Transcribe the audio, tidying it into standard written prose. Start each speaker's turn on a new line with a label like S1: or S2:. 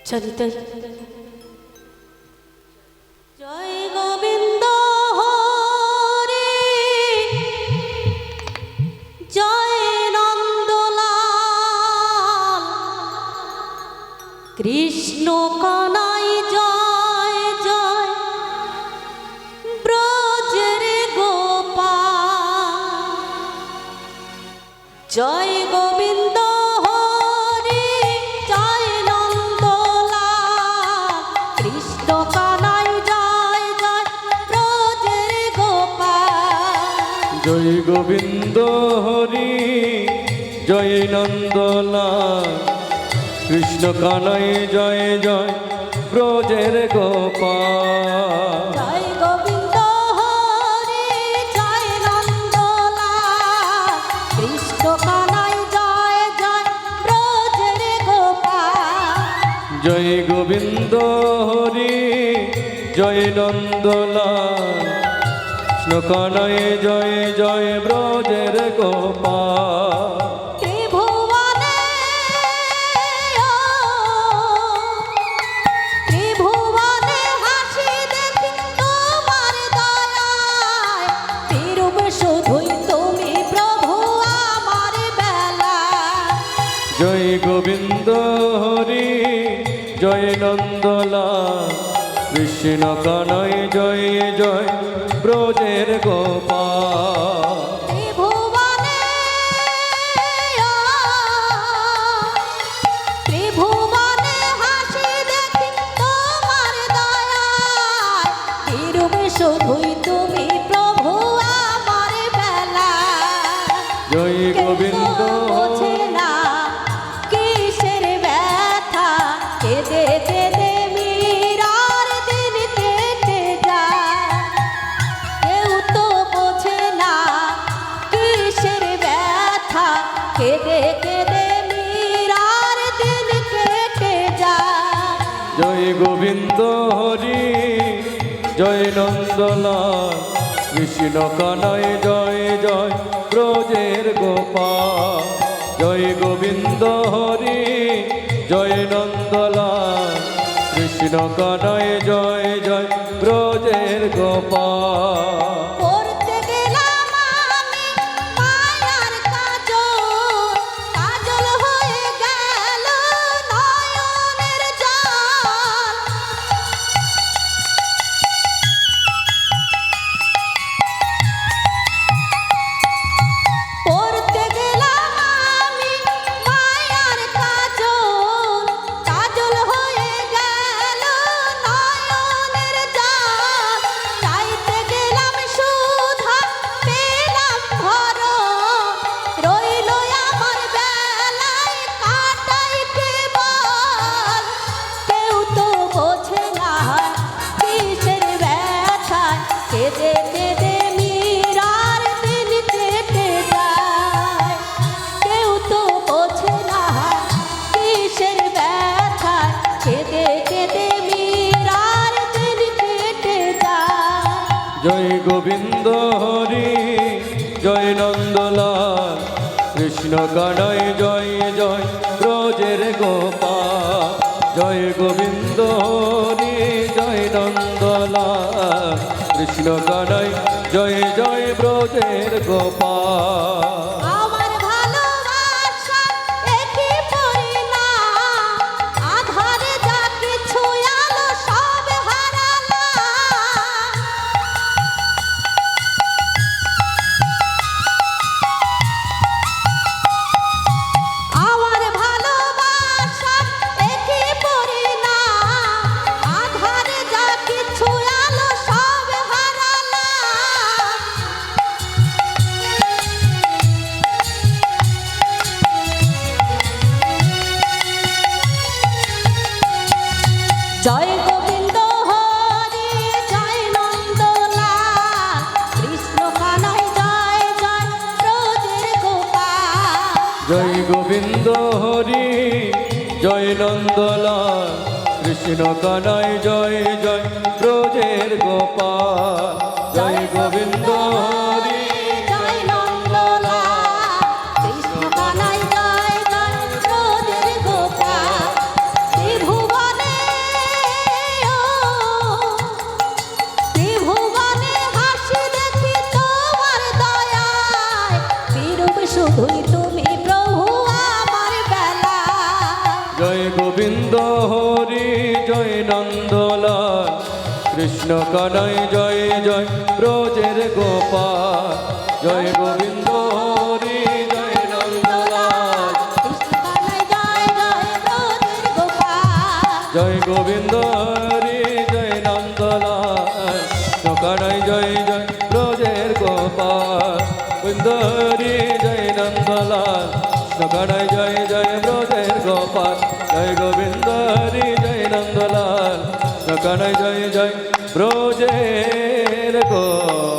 S1: চলিতে জয় গোবিন্দ হরি জয় নন্দলাল কৃষ্ণ কানাই জয় জয় ব্রজের গোপাল জয় গোবিন্দ হরি জয় নন্দলাল কৃষ্ণ কানাই জয় জয় ব্রজের গোপাল
S2: জয় গোবিন্দ হরি জয় নন্দলাল কৃষ্ণ কানাই জয় জয় ব্রজের গোপাল
S1: জয় গোবিন্দ হরি জয় নন্দলাল কৃষ্ণ কানাই জয় জয় ব্রজের গোপাল
S2: জয় গোবিন্দ হরি জয় নন্দলাল কৃষ্ণ কানাই জয় জয় ব্রজের গোপাল
S1: ত্রিভুবনে ত্রিভুবনে হাসি দেখি তোমার দয়ায় তিরুপ শুধুই তুমি প্রভু আমার বেলা
S2: জয় গোবিন্দ হরি জয় নন্দলাল কৃষ্ণ কানাই জয় জয় ব্রজের গোপাল
S1: ত্রিভুবনে ত্রিভুবনে হাসি দেখি তোমার দয়ায় তিরুপ শুধুই তুমি প্রভু আমার বেলা
S2: জয় গোবিন্দ
S1: বোঝে না কিসের ব্যথা কেঁদে কেঁদে মীরার দিন কেটে যায় কেউ তো বোঝে না কিসের ব্যথা কেঁদে কেঁদে মীরার দিন কেটে যায়
S2: জয় গোবিন্দ হরি জয় নন্দলাল কৃষ্ণ কানাই জয় জয় ব্রজের গোপাল জয় গোবিন্দ হরি জয় নন্দলাল কৃষ্ণ কানাই জয় জয় ব্রজের গোপাল
S1: করতে গেলাম আমি মায়ার কাজল কাজল হয়ে গেল নয়নের জল করতে গেলাম আমি মায়ার কাজল কাজল হয়ে গেল নয়নের জল চাইতে গেলাম সুধা পেলাম ভরণ রইল আমার বেলায় কাটাই কেবল কেউ তো বোঝে না কিসের ব্যথায় কেঁদে কেঁদে মীরার দিন কেটে যায় কেউ তো বোঝে না কিসের ব্যথায় কেঁদে কেঁদে মীরার দিন কেটে যায়
S2: জয় গোবিন্দ হরি জয় নন্দলাল কৃষ্ণ কানাই জয় জয় ব্রজের গোপাল জয় গোবিন্দ হরি জয় নন্দলাল কৃষ্ণ কানাই জয় জয় ব্রজের গোপাল
S1: আমার ভালোবাসা একই পরিণাম আধারে যা কিছু আলো সব হারালাম আমার ভালোবাসা একই পরিণাম আধারে যা কিছু আলো সব হারালাম জয় গোবিন্দ হরি জয় নন্দলাল কৃষ্ণ কানাই জয় জয় ব্রজের গোপাল
S2: জয় গোবিন্দ হরি জয় নন্দলাল কৃষ্ণ কানাই জয় জয় ব্রজের গোপাল জয় গোবিন্দ হরি
S1: জয় নন্দলাল কৃষ্ণ কানাই জয় জয় ব্রজের গোপাল ত্রিভুবনে
S2: কৃষ্ণ কানাই জয় জয় ব্রজের গোপাল জয় গোবিন্দ হরি জয় নন্দলাল
S1: কৃষ্ণ কানাই জয় জয় ব্রজের গোপাল
S2: জয় গোবিন্দ হরি জয় নন্দলাল কৃষ্ণ কানাই জয় জয় ব্রজের গোপাল গোবিন্দ হরি জয় নন্দলাল কৃষ্ণ কানাই জয় জয় ব্রজের গোপাল জয় গোবিন্দ হরি জয় নন্দলাল কৃষ্ণ কানাই জয় জয় ব্রজের গোপাল